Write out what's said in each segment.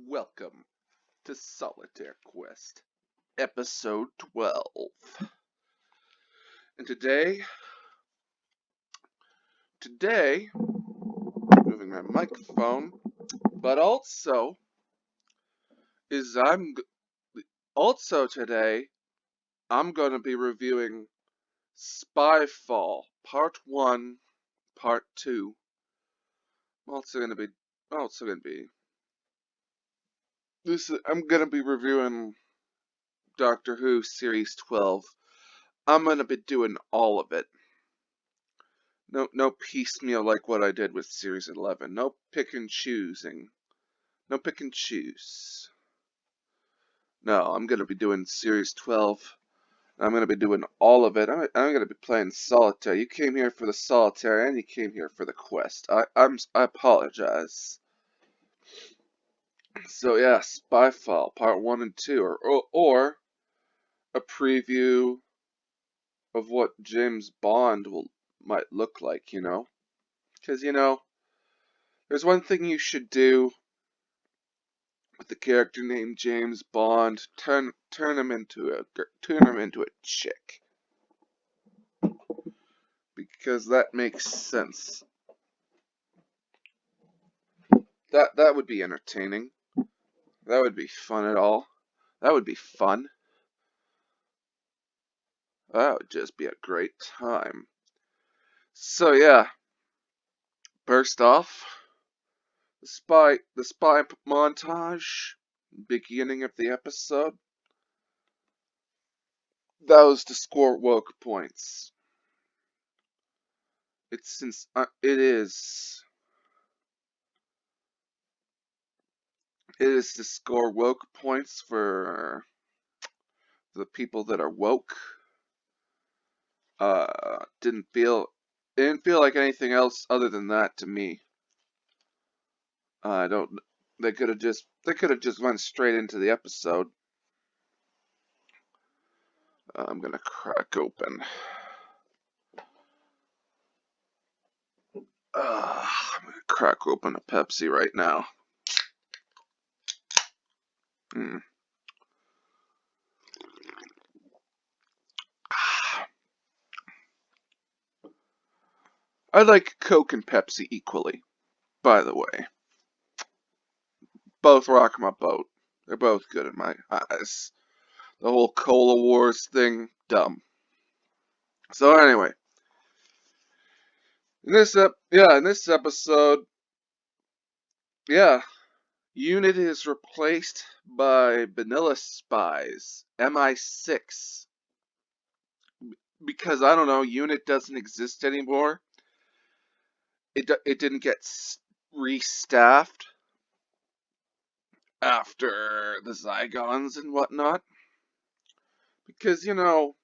Welcome to Solitaire Quest, episode 12. And today, moving my microphone, but also today, I'm going to be reviewing Spyfall, Part 1, Part 2. I'm going to be reviewing Doctor Who Series 12. I'm going to be doing all of it. No piecemeal like what I did with Series 11. No pick and choosing. No pick and choose. No, I'm going to be doing Series 12. I'm going to be doing all of it. I'm going to be playing Solitaire. You came here for the Solitaire, and you came here for the quest. I apologize. So yeah, Spyfall, Part 1 and 2, or a preview of what James Bond might look like, you know? Because, there's one thing you should do with the character named James Bond. Turn him into a chick. Because that makes sense. That would be entertaining. That would be fun at all. That would be fun. That would just be a great time. So yeah, first off, the spy montage, beginning of the episode. That was to score woke points. It is to score woke points for the people that are woke. Didn't feel like anything else other than that to me. They could have just went straight into the episode. I'm gonna crack open. I'm gonna crack open a Pepsi right now. I like Coke and Pepsi equally, by the way. Both rock my boat. They're both good in my eyes. The whole Cola Wars thing, dumb. So anyway, in this episode, Unit is replaced by Vanilla Spies, MI6. Because I don't know, Unit doesn't exist anymore. It didn't get restaffed after the Zygons and whatnot. Because Unit,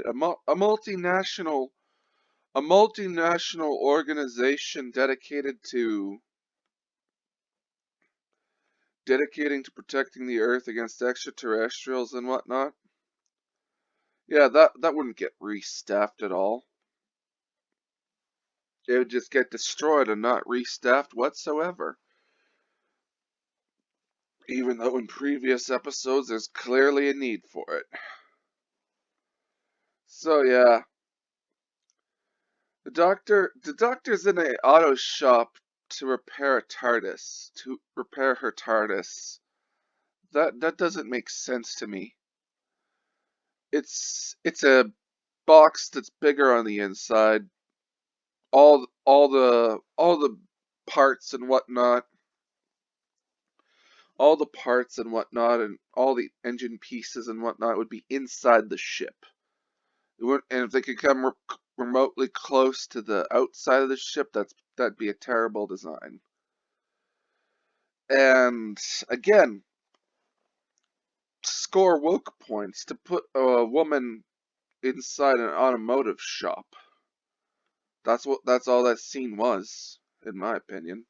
a multinational organization dedicated to protecting the Earth against extraterrestrials and whatnot. Yeah, that wouldn't get restaffed at all. It would just get destroyed and not restaffed whatsoever. Even though in previous episodes there's clearly a need for it. So yeah. The doctor's in an auto shop to repair her TARDIS. That doesn't make sense to me. It's a box that's bigger on the inside. All the parts and whatnot. All the parts and whatnot, and all the engine pieces and whatnot would be inside the ship. And if they could come remotely close to the outside of the ship, that'd be a terrible design. And again, score woke points to put a woman inside an automotive shop. That's all that scene was, in my opinion.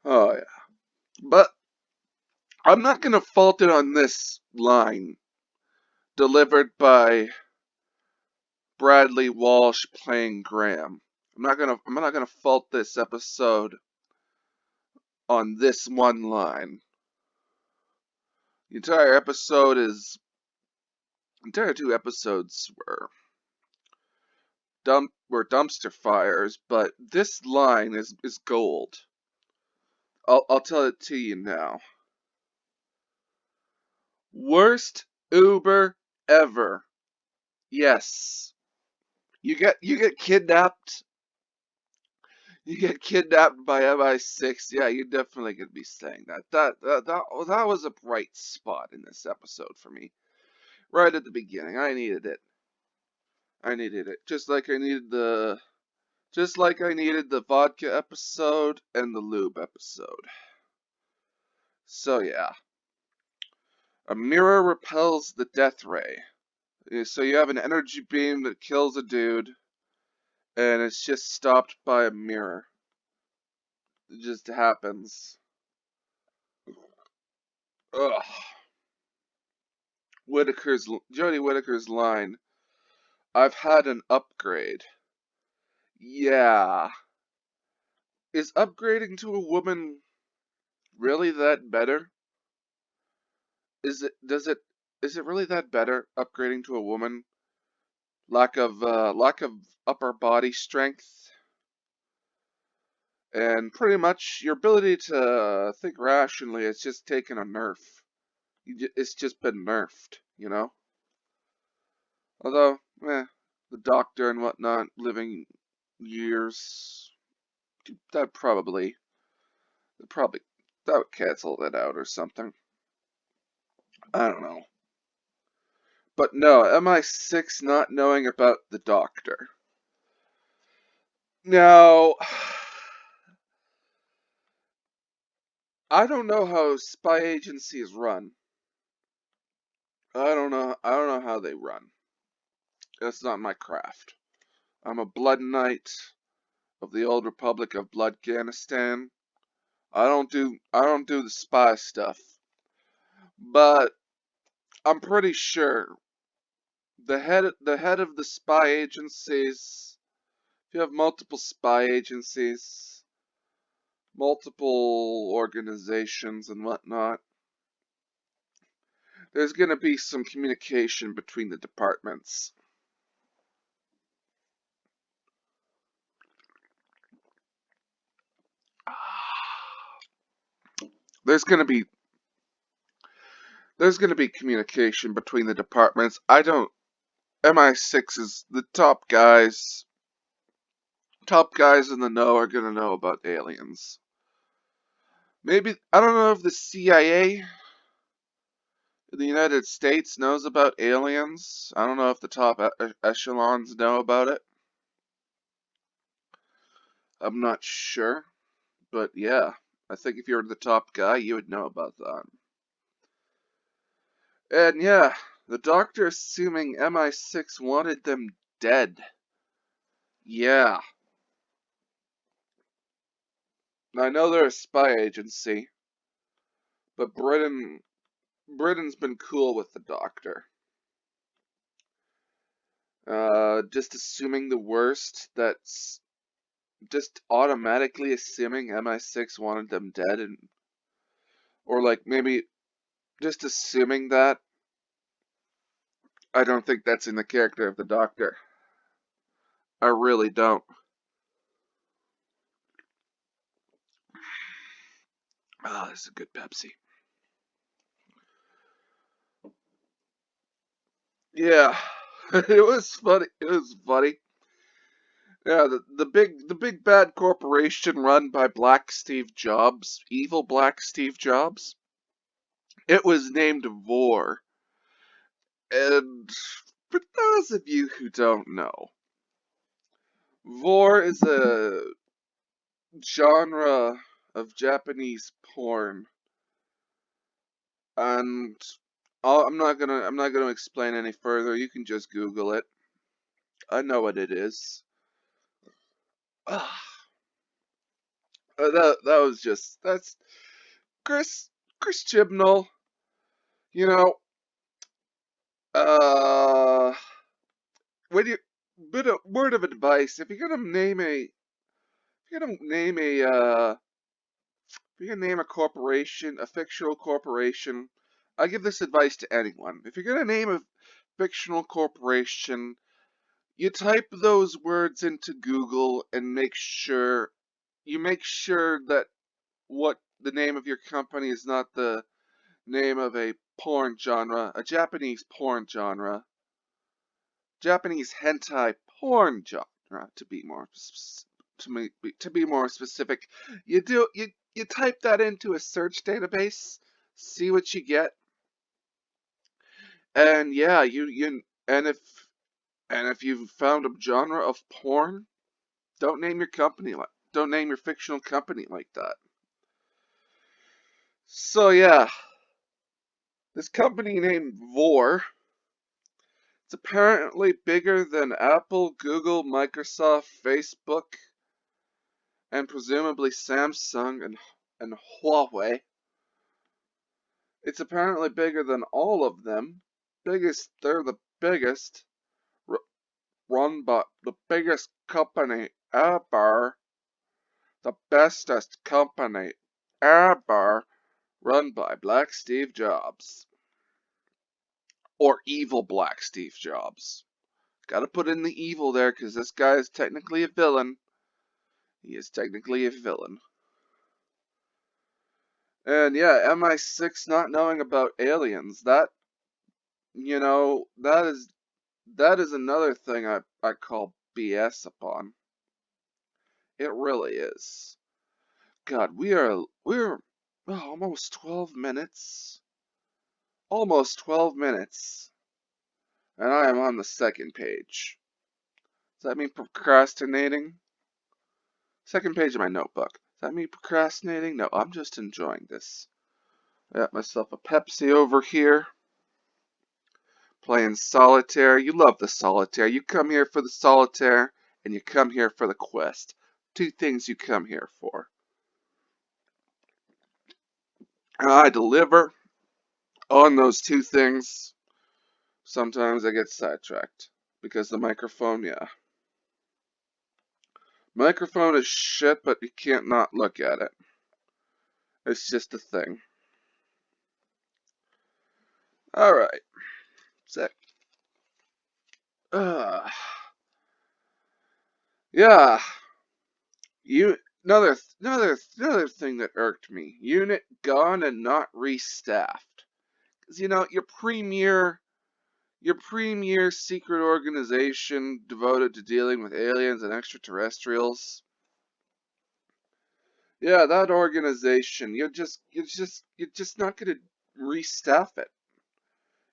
Oh yeah. But I'm not gonna fault it on this line. delivered by Bradley Walsh playing Graham. I'm not gonna fault this episode on this one line. The entire 2 episodes were dumpster fires, but this line is gold. I'll tell it to you now. Worst Uber ever. Yes. You get kidnapped. You get kidnapped by MI6. Yeah, you're definitely gonna be saying that. That was a bright spot in this episode for me. Right at the beginning. I needed it. Just like I needed the vodka episode and the lube episode. So yeah. A mirror repels the death ray. So you have an energy beam that kills a dude, and it's just stopped by a mirror. It just happens. Ugh. Jodie Whittaker's line, "I've had an upgrade." Yeah. Is upgrading to a woman really that better? Is it really that better upgrading to a woman? Lack of upper body strength and pretty much your ability to think rationally has just taken a nerf. It's just been nerfed, you know? Although, the doctor and whatnot, living years, that probably, that would cancel that out or something. I don't know. But no, MI6 not knowing about the doctor. Now, I don't know how spy agencies run. I don't know how they run. That's not my craft. I'm a blood knight of the old Republic of Bloodganistan. I don't do the spy stuff. But I'm pretty sure the head of the spy agencies, if you have multiple spy agencies, multiple organizations and whatnot, there's going to be some communication between the departments. There's going to be communication between the departments. MI6 is the top guys. Top guys in the know are going to know about aliens. Maybe, I don't know if the CIA in the United States knows about aliens. I don't know if the top echelons know about it. I'm not sure. But yeah, I think if you're the top guy, you would know about that. And yeah, the doctor assuming MI6 wanted them dead. Yeah. I know they're a spy agency, but Britain's been cool with the doctor. Just assuming the worst, that's just automatically assuming MI6 wanted them dead, or like maybe just assuming that. I don't think that's in the character of the doctor. I really don't. Ah, this is a good Pepsi. Yeah, it was funny. It was funny. Yeah, the big bad corporation run by Black Steve Jobs, evil Black Steve Jobs. It was named Vor. And for those of you who don't know, Vor is a genre of Japanese porn, and I'm not gonna explain any further. You can just Google it. I know what it is. That was that's Chris Chibnall. You know, Uh, when you word of advice, if you're gonna name a, if you're gonna name a, if you're gonna name a corporation, a fictional corporation, I give this advice to anyone. If you're gonna name a fictional corporation, you type those words into Google and make sure that what the name of your company is not the name of a porn genre, a Japanese porn genre, Japanese hentai porn genre, to be more to be more specific. You type that into a search database, see what you get, and yeah, and if you've found a genre of porn, don't name your fictional company like that. So yeah, this company named Vor, it's apparently bigger than Apple, Google, Microsoft, Facebook, and presumably Samsung and Huawei. It's apparently bigger than all of them. They're the biggest, run by the biggest company ever, the bestest company ever, run by Black Steve Jobs. Or evil Black Steve Jobs. Gotta put in the evil there, because this guy is technically a villain. He is technically a villain. And yeah, MI6 not knowing about aliens, that, that is another thing I call BS upon. It really is. God, we're almost 12 minutes. Almost 12 minutes. And I am on the second page. Does that mean procrastinating? Second page of my notebook. Does that mean procrastinating? No, I'm just enjoying this. I got myself a Pepsi over here. Playing Solitaire. You love the Solitaire. You come here for the Solitaire, and you come here for the quest. Two things you come here for. And I deliver on those two things. Sometimes I get sidetracked. Because the microphone, yeah. Microphone is shit, but you can't not look at it. It's just a thing. Alright. Sick. Yeah. Another thing that irked me. Unit gone and not restaffed. 'Cause your premier secret organization devoted to dealing with aliens and extraterrestrials. Yeah, that organization. You're just not gonna restaff it.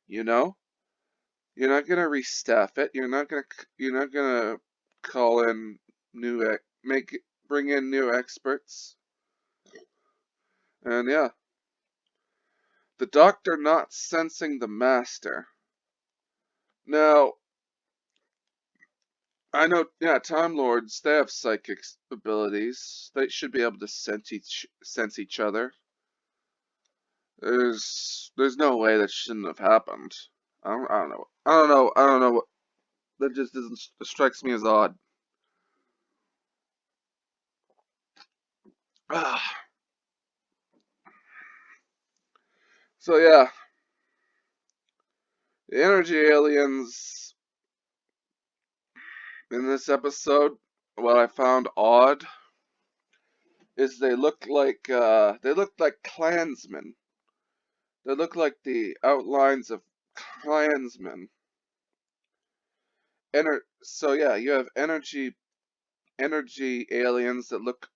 You know? You're not gonna restaff it. You're not gonna call in bring in new experts. And yeah, the Doctor not sensing the Master. Now, I know, yeah, Time Lords, they have psychic abilities. They should be able to sense each other. There's no way that shouldn't have happened. I don't know what, that just doesn't, strikes me as odd. So yeah, the energy aliens in this episode, what I found odd is they look like Klansmen. They look like the outlines of Klansmen. So yeah, you have energy aliens that look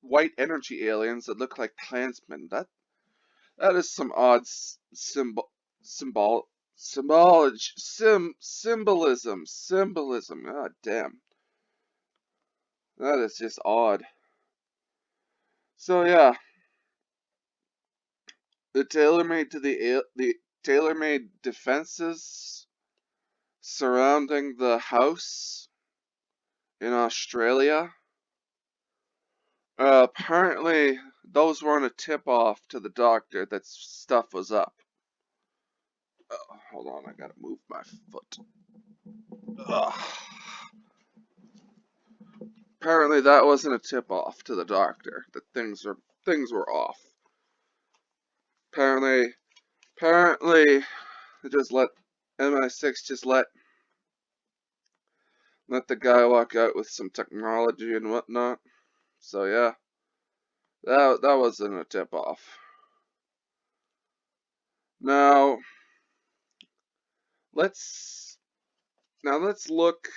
white energy aliens that look like Klansmen. That is some odd symbolism. God damn, that is just odd. So yeah, the tailor-made defenses surrounding the house in Australia. Apparently, those weren't a tip-off to the Doctor that stuff was up. Hold on, I gotta move my foot. Ugh. Apparently that wasn't a tip-off to the doctor that things were off. Apparently they just let MI6 just let the guy walk out with some technology and whatnot. So yeah, that wasn't a tip-off. Now let's look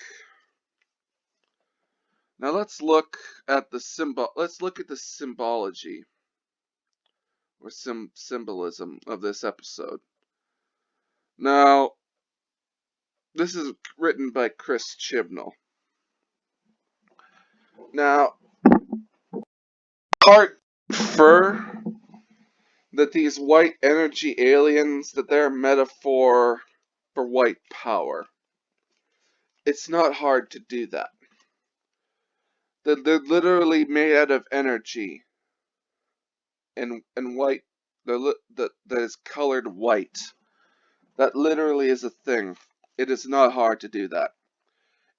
at the symbology or symbolism of this episode. Now, this is written by Chris Chibnall. Now, part prefer that these white energy aliens, that they're a metaphor for white power. It's not hard to do that. That they're literally made out of energy and white, that is colored white. That literally is a thing. It is not hard to do that.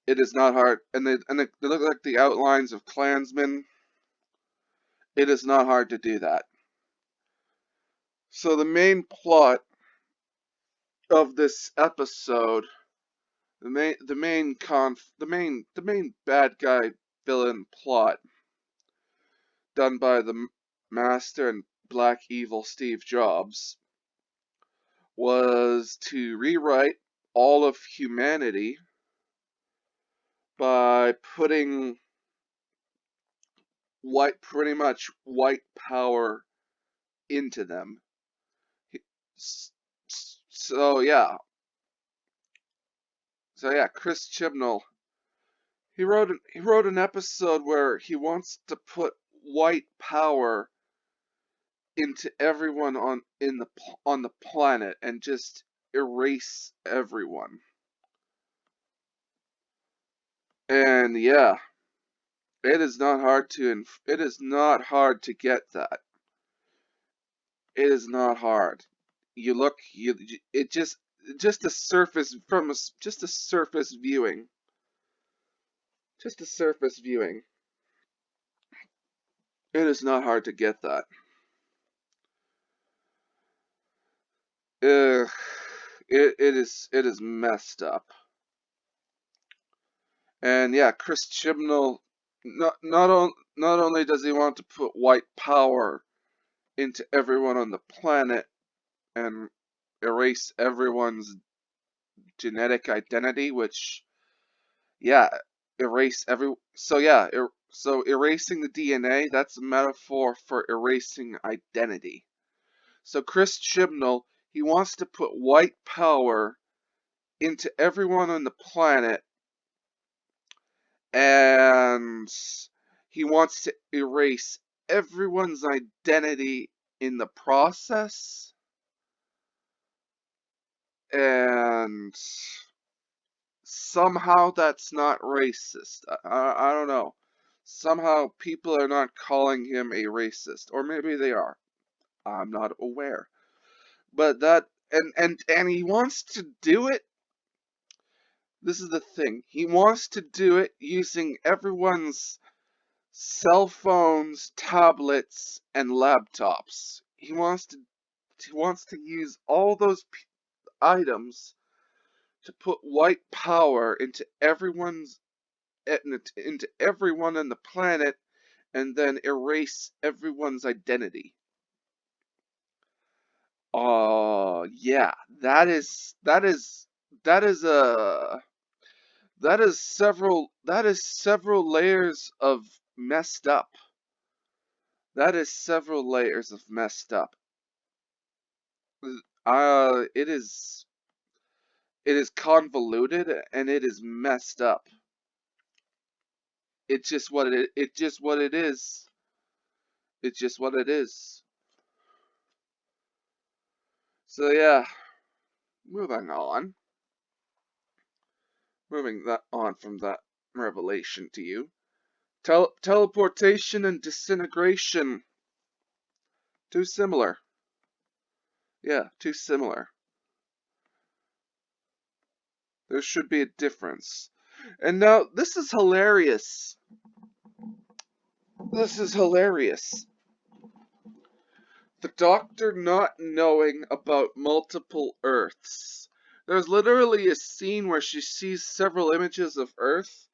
It is not hard, and they look like the outlines of Klansmen. It is not hard to do that. So the main plot of this episode, the main bad guy villain plot done by the master and black evil Steve Jobs was to rewrite all of humanity by putting pretty much white power into them. So yeah, Chris Chibnall, he wrote an episode where he wants to put white power into everyone on the planet and just erase everyone. And yeah, it is not hard to get that. It is not hard. It just a surface viewing. Just a surface viewing. It is not hard to get that. It is messed up. And yeah, Chris Chibnall, not only does he want to put white power into everyone on the planet and erase everyone's genetic identity, which so erasing the DNA, that's a metaphor for erasing identity. So Chris Chibnall, he wants to put white power into everyone on the planet, and he wants to erase everyone's identity in the process. And somehow that's not racist. I don't know. Somehow people are not calling him a racist, or maybe they are. I'm not aware. But that and he wants to do it. This is the thing. He wants to do it using everyone's cell phones, tablets, and laptops. He wants to use all those items to put white power into everyone on the planet, and then erase everyone's identity. Yeah, that is several layers of messed up. That is several layers of messed up. It is convoluted and it is messed up. It's just what it is. It's just what it is. So yeah, moving on from that revelation to you. Teleportation and disintegration. Too similar. Yeah, too similar. There should be a difference. And now, this is hilarious. This is hilarious. The Doctor not knowing about multiple Earths. There's literally a scene where she sees several images of Earth,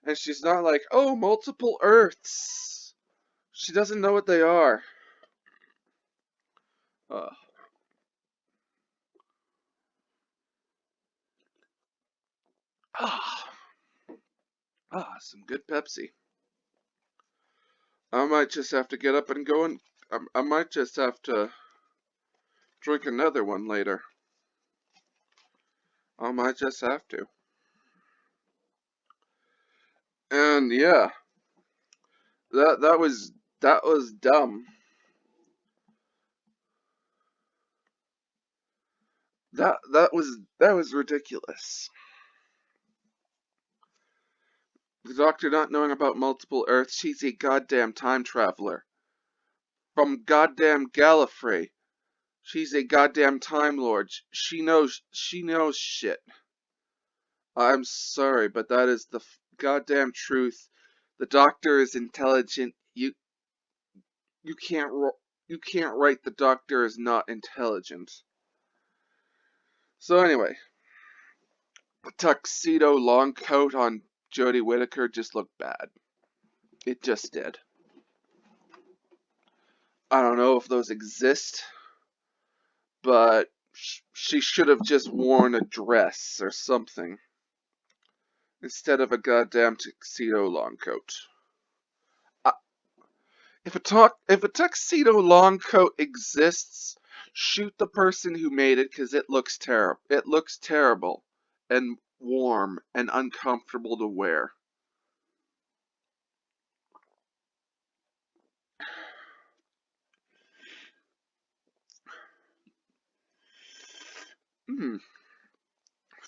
and she's not like, oh, multiple Earths. She doesn't know what they are. Uh, ah, some good Pepsi. I might just have to get up and go and I might just have to drink another one later. I might just have to. And yeah, that was dumb. That was ridiculous. The Doctor not knowing about multiple Earths. She's a goddamn time traveler from goddamn Gallifrey. She's a goddamn Time Lord. She knows shit. I'm sorry, but that is the goddamn truth. The Doctor is intelligent. You can't write the Doctor is not intelligent. So anyway, the tuxedo long coat on Jodie Whittaker just looked bad. It just did. I don't know if those exist, but she should have just worn a dress or something instead of a goddamn tuxedo long coat. If a tuxedo long coat exists, shoot the person who made it because it looks terrible. It looks terrible and warm and uncomfortable to wear.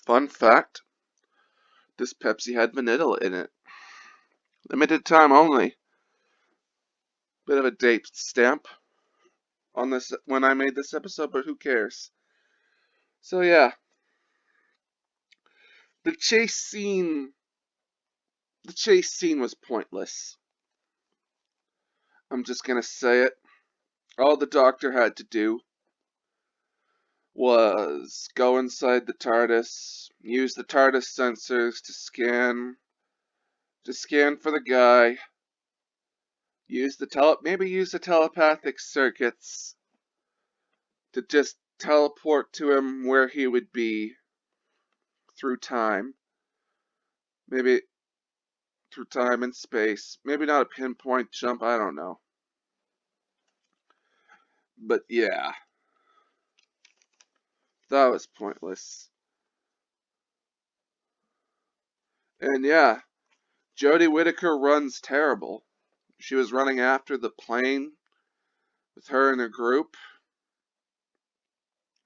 Fun fact, this Pepsi had vanilla in it. Limited time only. Bit of a date stamp on this when I made this episode, but who cares? So yeah, the chase scene was pointless. I'm just gonna say it. All the Doctor had to do was go inside the TARDIS, use the TARDIS sensors to scan for the guy, maybe use the telepathic circuits to just teleport to him where he would be through time. Maybe through time and space. Maybe not a pinpoint jump, I don't know. But yeah. That was pointless. And yeah, Jodie Whittaker runs terrible. She was running after the plane with her and her group.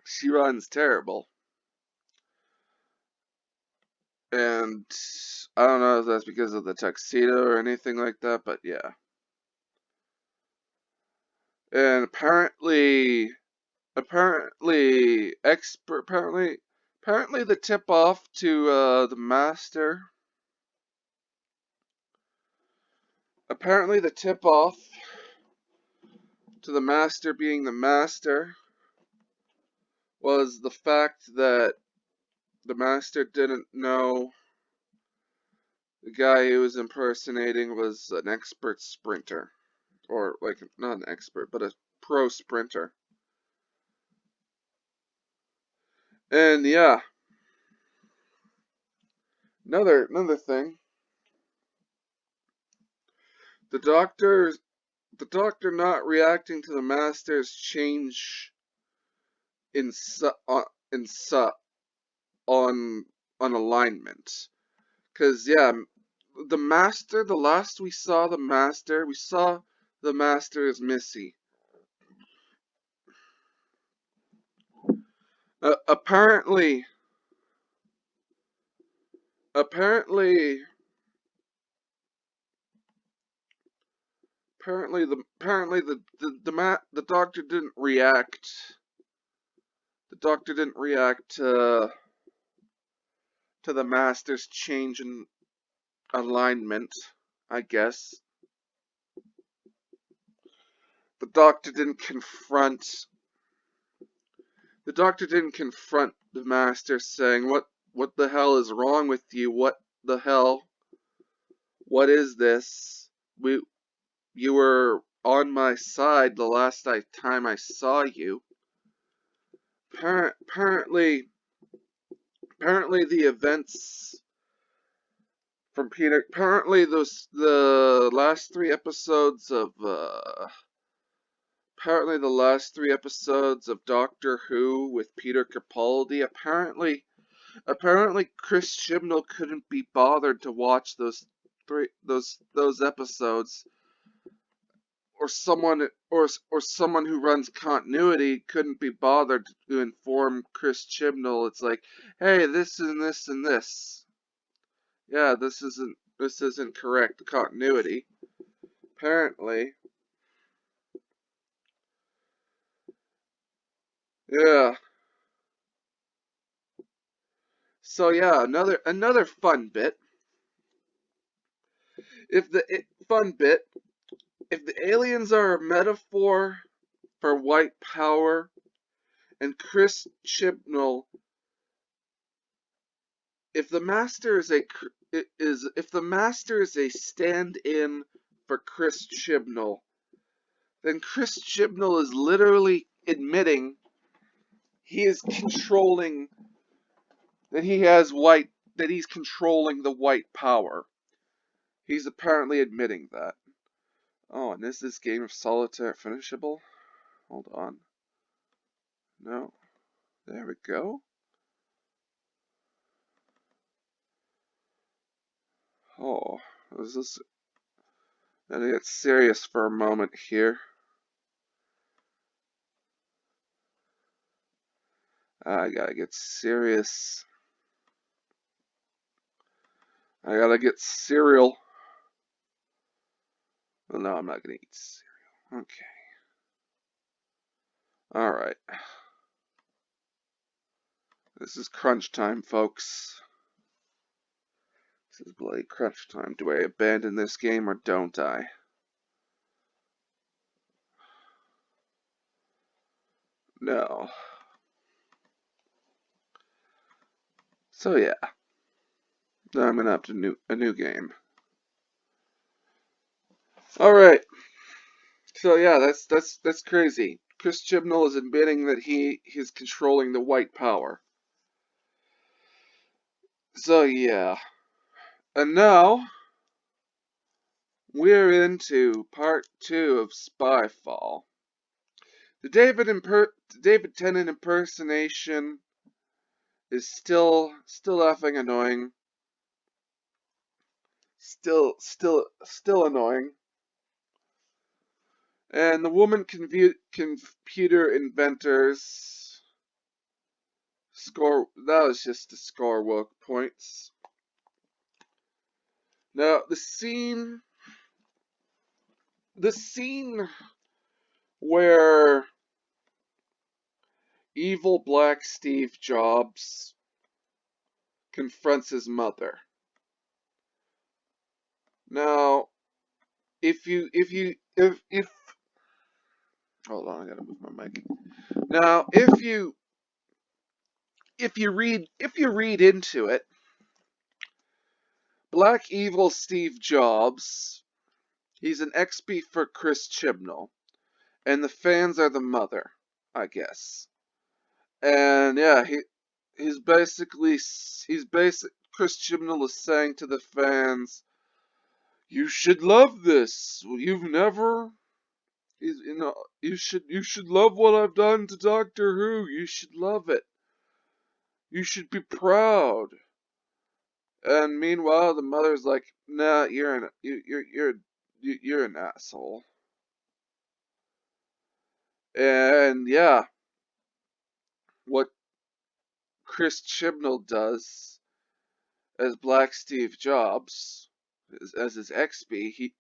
She runs terrible. And I don't know if that's because of the tuxedo or anything like that, but yeah. And apparently the tip off to the Master. Apparently the tip off to the Master being the Master was the fact that the Master didn't know the guy he was impersonating was an expert sprinter. Or, like, not an expert, but a pro sprinter. And yeah. Another thing. The Doctor not reacting to the Master's change on alignment. Cause yeah, the Master, the last we saw the Master as Missy. Apparently the Doctor didn't react. The Doctor didn't react to to the Master's change in alignment, I guess. The Doctor didn't confront the Master, saying, what the hell is wrong with you? What the hell? What is this? You were on my side the last time I saw you. Apparently the events from Peter. Apparently the last 3 episodes of Doctor Who with Peter Capaldi. Apparently Chris Chibnall couldn't be bothered to watch those episodes, or someone who runs continuity couldn't be bothered to inform Chris Chibnall. It's like, hey, this and this and this. Yeah, this isn't correct continuity. Apparently. Yeah. So yeah, another fun bit. If the aliens are a metaphor for white power, and Chris Chibnall, if the Master is a stand-in for Chris Chibnall, then Chris Chibnall is literally admitting he is controlling that he's controlling the white power. He's apparently admitting that. Oh, and is this game of Solitaire finishable? Hold on. No. There we go. Oh, is this... I gotta get serious for a moment here. I gotta get serious. I gotta get cereal. Well, no, I'm not gonna eat cereal. Okay. Alright. This is crunch time, folks. This is bloody crunch time. Do I abandon this game or don't I? No. So yeah. Now I'm gonna have to a new game. Alright. So yeah, that's crazy. Chris Chibnall is admitting that he's controlling the white power. So yeah. And now we're into part 2 of Spyfall. The David Tennant impersonation is still effing annoying. Still annoying. And the woman computer inventors score. That was just to score woke points. Now the scene where evil Black Steve Jobs confronts his mother. Now, if hold on, I gotta move my mic. Now, if you read into it, Black Evil Steve Jobs, he's an XP for Chris Chibnall, and the fans are the mother, I guess. And yeah, Chris Chibnall is saying to the fans, you should love this. You've never, you should love what I've done to Doctor Who. You should love it. You should be proud. And meanwhile, the mother's like, nah, you're an asshole. And yeah, what Chris Chibnall does as Black Steve Jobs, as his XP, he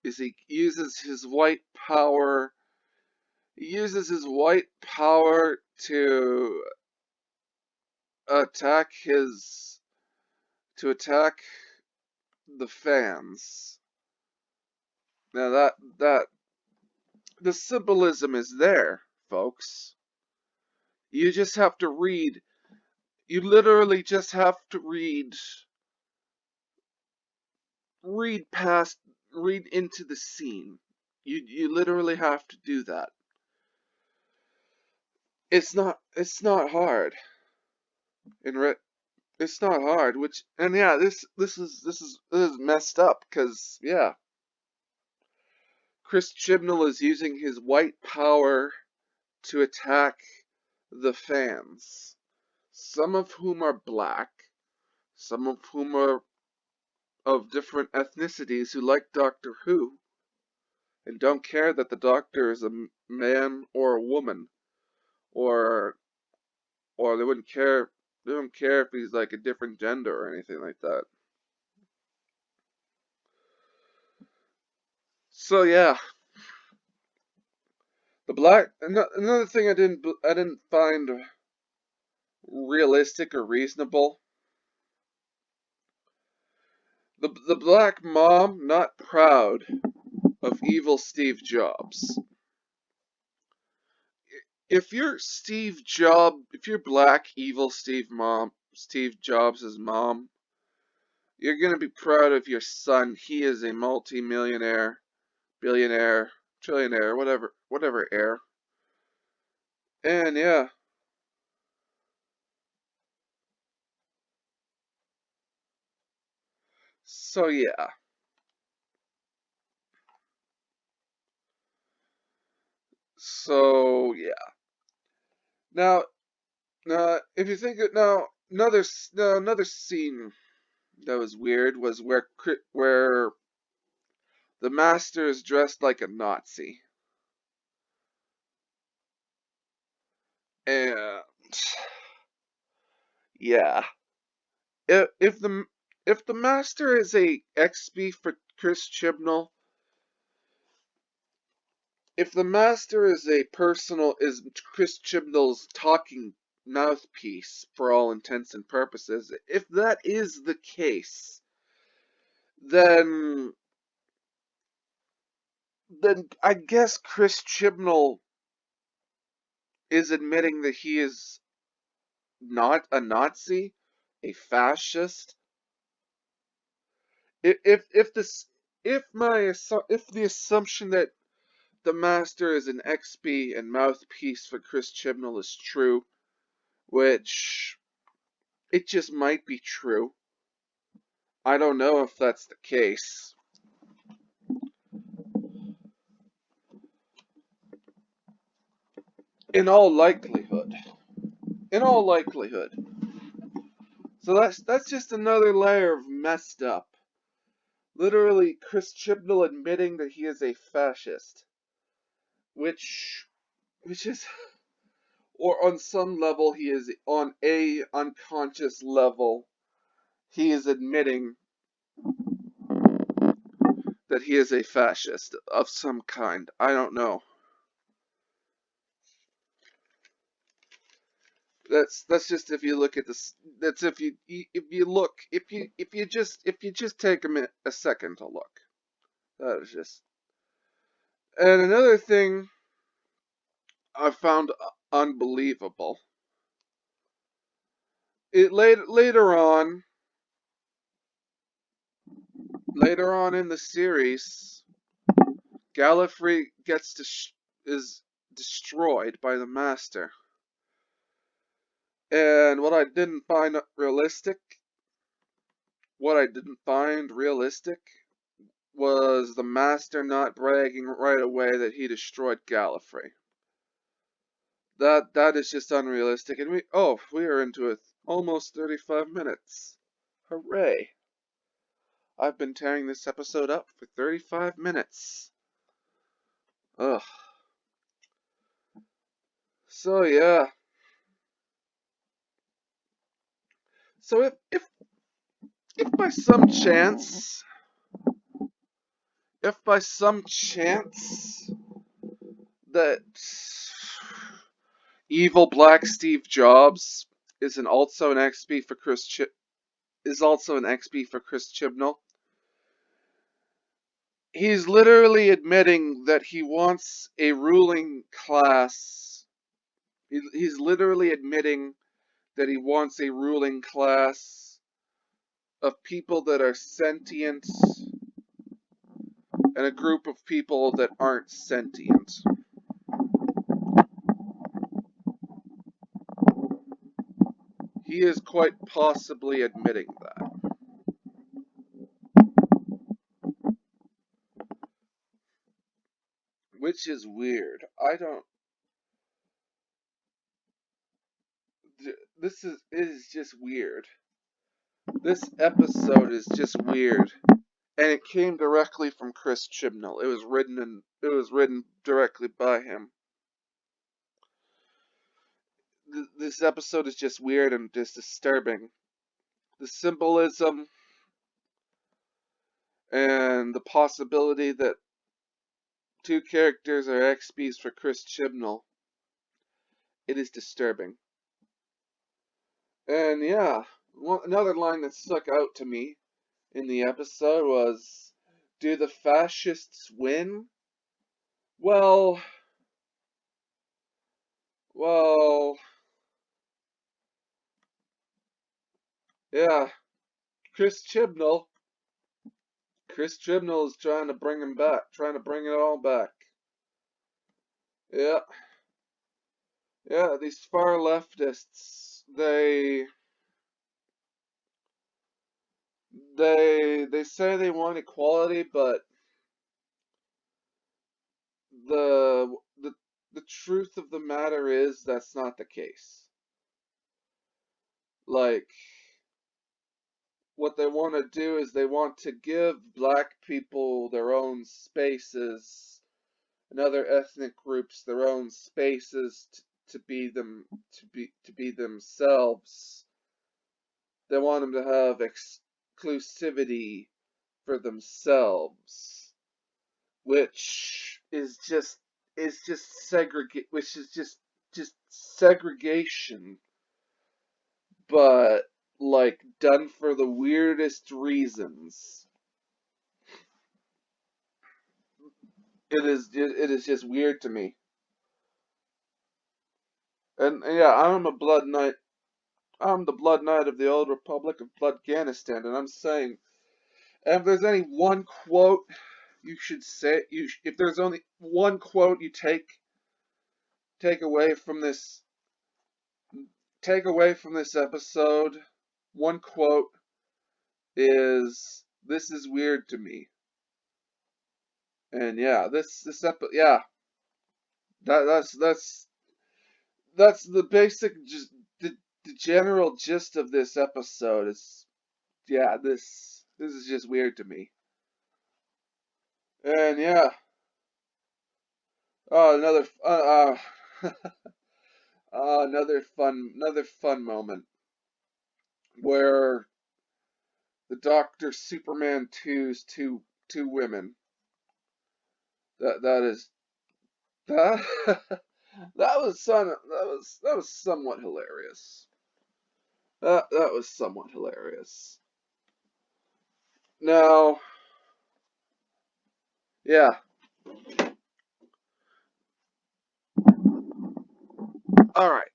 uses his white power. He uses his white power to to attack the fans. Now that the symbolism is there, folks. You just have to read. You literally just have to read into the scene. You literally have to do that. It's not hard. It's not hard, and yeah, this is messed up because yeah, Chris Chibnall is using his white power to attack the fans, some of whom are black, some of whom are of different ethnicities who like Doctor Who and don't care that the Doctor is a man or a woman, or they wouldn't care. They don't care if he's like a different gender or anything like that. So yeah, another thing I didn't find realistic or reasonable. The black mom not proud of evil Steve Jobs. If you're black evil Steve Jobs' mom, you're gonna be proud of your son. He is a multi-millionaire, billionaire, trillionaire, whatever heir. And yeah. So yeah. So yeah. Now, if you think it now, another scene that was weird was where the master is dressed like a Nazi, and yeah, if the master is a XP for Chris Chibnall, if the master is Chris Chibnall's talking mouthpiece for all intents and purposes, if that is the case, then I guess Chris Chibnall is admitting that he is not a Nazi, a fascist. If the assumption that the master is an XP and mouthpiece for Chris Chibnall is true, which it just might be true. I don't know if that's the case. In all likelihood. So that's just another layer of messed up. Literally, Chris Chibnall admitting that he is a fascist, which is, or on some level, he is on a unconscious level, he is admitting that he is a fascist of some kind. I don't know. That's just if you look at this. That's if you just take a second to look. That is just. And another thing I found unbelievable. Later on in the series, Gallifrey is destroyed by the Master. And what I didn't find realistic was the Master not bragging right away that he destroyed Gallifrey. That is just unrealistic. And we are into almost 35 minutes. Hooray! I've been tearing this episode up for 35 minutes. Ugh. So yeah. So if by some chance that evil black Steve Jobs is also an XP for Chris is also an XP for Chris Chibnall. He's literally admitting that he wants a ruling class. He's literally admitting that he wants a ruling class of people that are sentient and a group of people that aren't sentient. He is quite possibly admitting that. Which is weird. I don't... This is just weird. This episode is just weird. And it came directly from Chris Chibnall. It was written directly by him. This episode is just weird and just disturbing. The symbolism and the possibility that two characters are XPs for Chris Chibnall. It is disturbing. And yeah, another line that stuck out to me in the episode was, "Do the fascists win?" Well, yeah, Chris Chibnall is trying to bring him back, trying to bring it all back. Yeah. Yeah, these far leftists, they say they want equality, but the the the truth of the matter is that's not the case. Like, what they want to do is they want to give black people their own spaces and other ethnic groups their own spaces to be themselves. They want them to have exclusivity for themselves, which is just segregation, but like done for the weirdest reasons. It is just weird to me. And yeah, I'm the Blood Knight of the Old Republic of Bloodganistan, and I'm saying, if there's any one quote you should say, if there's only one quote you take away from this episode, one quote is, "This is weird to me." And yeah, yeah, that's the basic, just the general gist of this episode. Is, yeah, this is just weird to me. And yeah, another another fun moment where the Doctor Superman 2's two women. That is that that was somewhat hilarious. That was somewhat hilarious. Now, yeah. All right.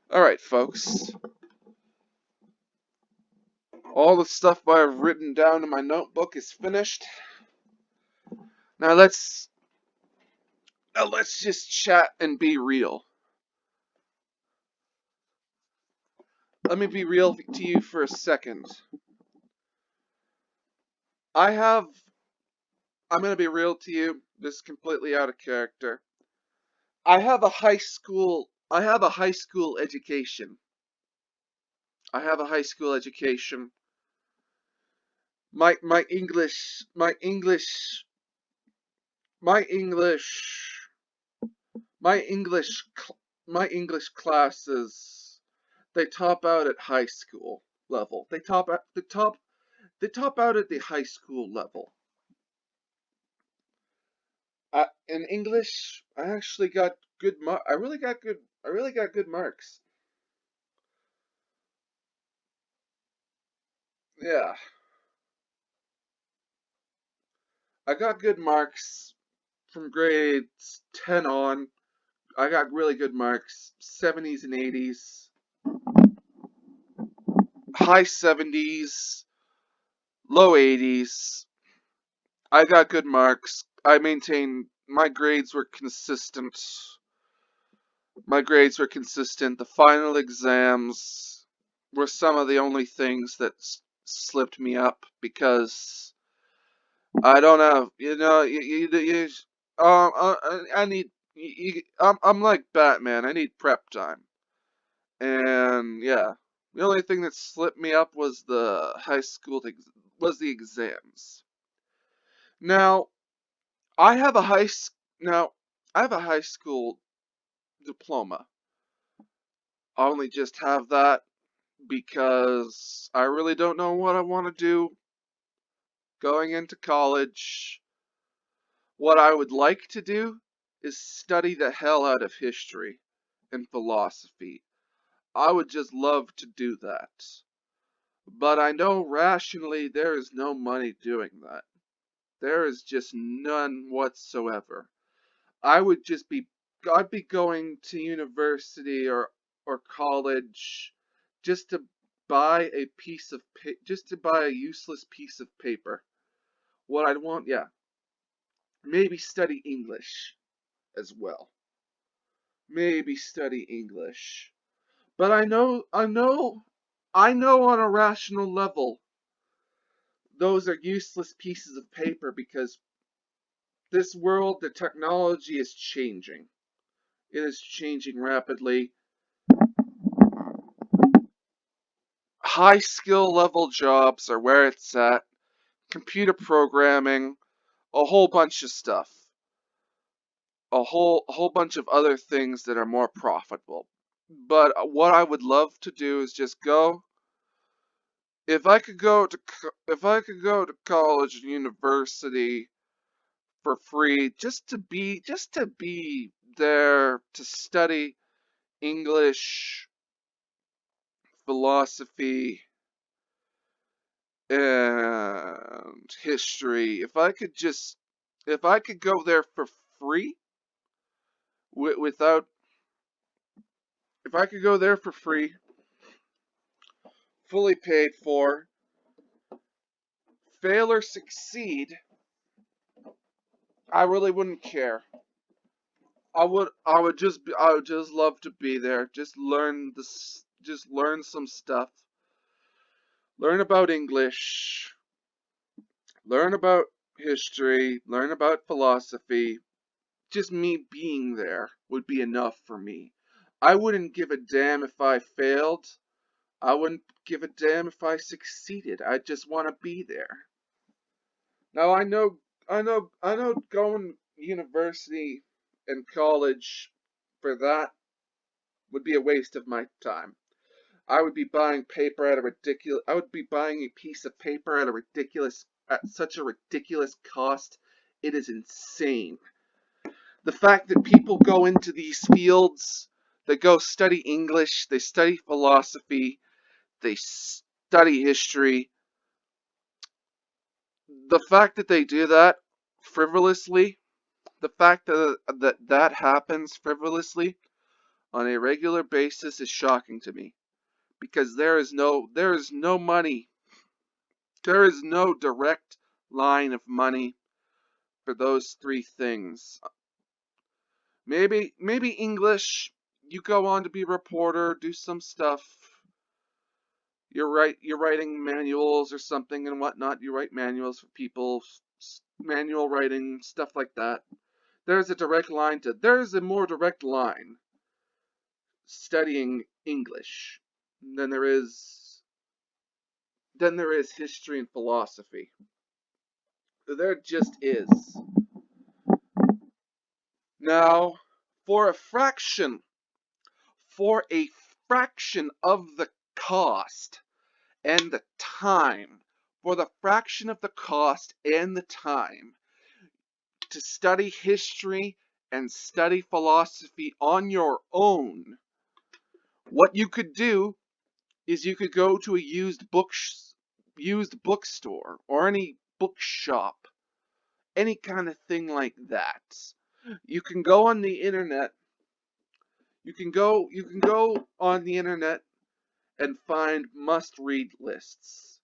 All right, folks. All the stuff I've written down in my notebook is finished. Now let's just chat and be real. Let me be real to you for a second. I'm gonna be real to you. This is completely out of character. I have a high school education. I have a high school education. My English my English my English my English my English classes, they top out at high school level. They top out at the high school level. In English, I actually got I really got good marks. Yeah, I got good marks from grades 10 on. I got really good marks, 70s and 80s, high 70s, low 80s. I got good marks. I maintained my grades were consistent. My grades were consistent. The final exams were some of the only things that slipped me up because I don't have, I need, I'm like Batman. I need prep time. And yeah, the only thing that slipped me up was the high school, was the exams. Now, I have a high, now, I have a high school diploma. I only just have that because I really don't know what I want to do going into college. What I would like to do is study the hell out of history and philosophy. I would just love to do that. But I know rationally there is no money doing that. There is just none whatsoever. I would just be I'd be going to university or college just to buy a just to buy a useless piece of paper. What I'd want, yeah, maybe study English as well. Maybe study English. But I know on a rational level those are useless pieces of paper because this world, the technology is changing. It is changing rapidly. High skill level jobs are where it's at. Computer programming, a whole bunch of stuff. A whole bunch of other things that are more profitable. But what I would love to do is just go if I could go to college and university for free just to be there to study English, philosophy, and history. If I could go there for free without if I could go there for free, fully paid for, fail or succeed, I really wouldn't care. I would just love to be there. Just learn some stuff. Learn about English, learn about history, learn about philosophy. Just me being there would be enough for me. I wouldn't give a damn if I failed. I wouldn't give a damn if I succeeded. I just want to be there. Now I know going university and college for that would be a waste of my time. I would be buying paper at a ridiculous I would be buying a piece of paper at such a ridiculous cost. It is insane. The fact that people go into these fields, they go study English, they study philosophy, they study history. The fact that they do that frivolously, the fact that happens frivolously on a regular basis is shocking to me because there is no money, there is no direct line of money for those three things. Maybe English, you go on to be a reporter, do some stuff. You're writing manuals or something and whatnot. You write manuals for people, manual writing, stuff like that. There is a more direct line studying English than there is history and philosophy. There just is. Now, for a fraction, for a fraction of the cost and the time, for the fraction of the cost and the time to study history and study philosophy on your own, what you could do is you could go to a used used bookstore or any bookshop, any kind of thing like that. You can go on the internet. You can go on the internet and find must-read lists.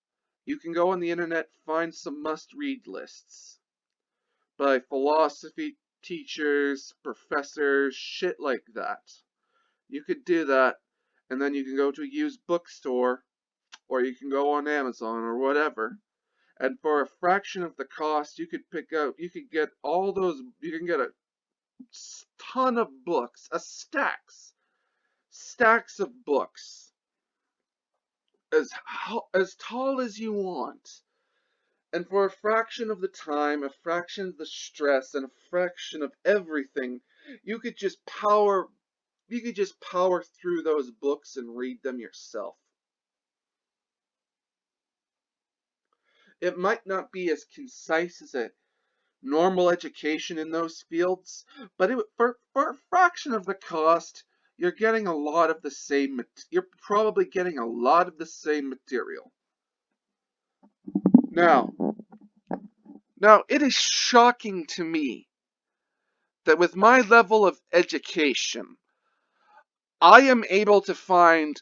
You can go on the internet, find some must-read lists by philosophy teachers, professors, shit like that. You could do that, and then you can go to a used bookstore, or you can go on Amazon or whatever, and for a fraction of the cost, you could get all those, you can get a ton of books, stacks of books, as tall as you want. And for a fraction of the time, a fraction of the stress, and a fraction of everything, you could just power you could just power through those books and read them yourself. It might not be as concise as a normal education in those fields, but for a fraction of the cost, you're getting a lot of the same. You're probably getting a lot of the same material. Now, it is shocking to me that with my level of education, I am able to find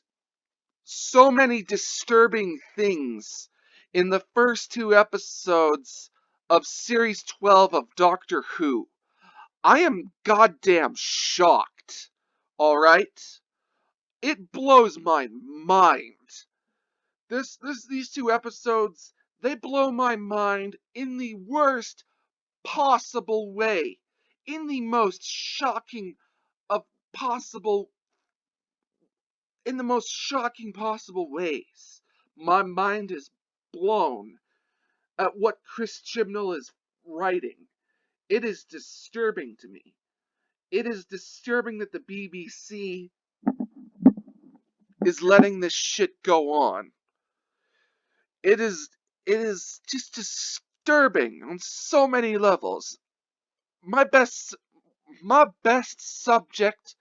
so many disturbing things in the first two episodes of Series 12 of Doctor Who. I am goddamn shocked. Alright? It blows my mind. These two episodes, they blow my mind in the worst possible way. In the most shocking of possible in the most shocking possible ways. My mind is blown at what Chris Chibnall is writing. It is disturbing to me. It is disturbing that the BBC is letting this shit go on. It is just disturbing on so many levels. My best subject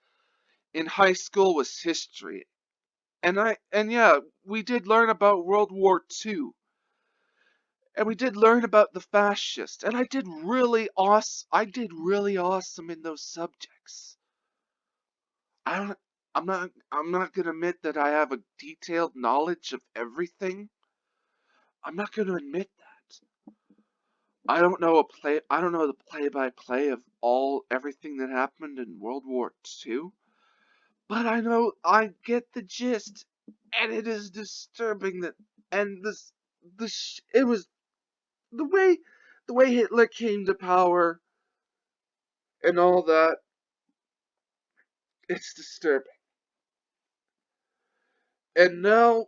in high school was history. And yeah, we did learn about World War II. And we did learn about the fascists. And I did really awesome in those subjects. I don't I'm not gonna admit that I have a detailed knowledge of everything. I'm not gonna admit that. I don't know the play by play of everything that happened in World War II. But I know I get the gist. And it is disturbing that and it was the way Hitler came to power and all that. It's disturbing. And now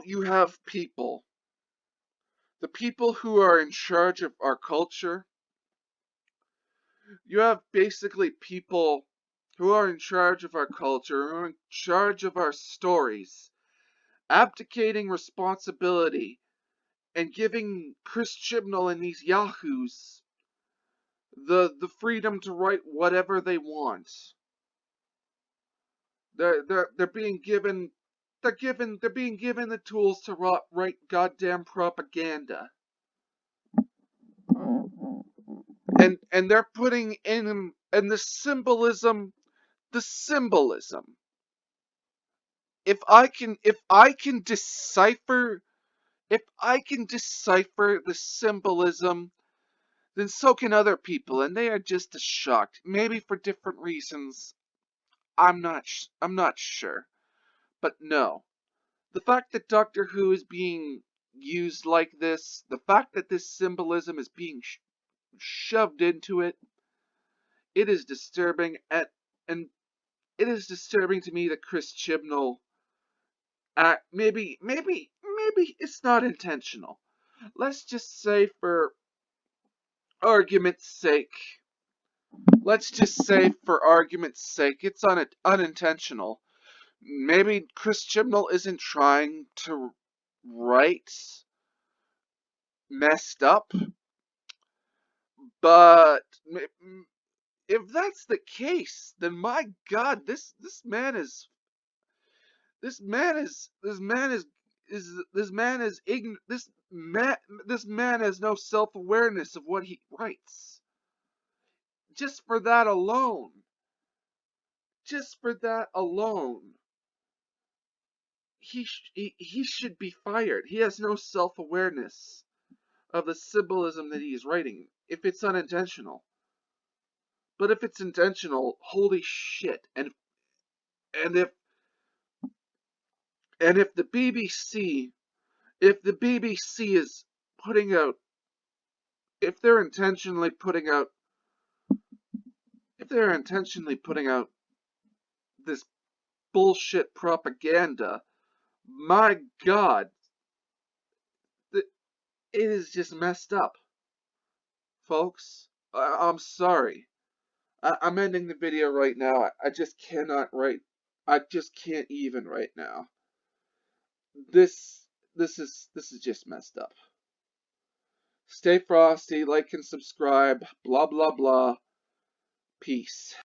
you have the people who are in charge of our culture. You have basically people who are in charge of our culture, who are in charge of our stories, abdicating responsibility and giving Chris Chibnall and these yahoos the freedom to write whatever they want. They're being given they're being given the tools to write goddamn propaganda. And they're putting in and the symbolism. If I can decipher the symbolism, then so can other people, and they are just as shocked, maybe for different reasons. I'm not sure. But no. The fact that Doctor Who is being used like this, the fact that this symbolism is being shoved into it, it is disturbing. And it is disturbing to me that Chris Chibnall, maybe it's not intentional. Let's just say for argument's sake, it's unintentional. Maybe Chris Chibnall isn't trying to write messed up, but If that's the case, then my God, this man is ignorant. This man has no self-awareness of what he writes. Just for that alone, just for that alone, he should be fired. He has no self-awareness of the symbolism that he is writing, if it's unintentional. But if it's intentional, holy shit! And if and if the BBC is putting out, if they're intentionally putting out, if they're intentionally putting out this bullshit propaganda, my God, it is just messed up, folks. I'm sorry. I'm ending the video right now. I just cannot write. I just can't even right now. This this is just messed up. Stay frosty, like and subscribe, blah blah blah. Peace.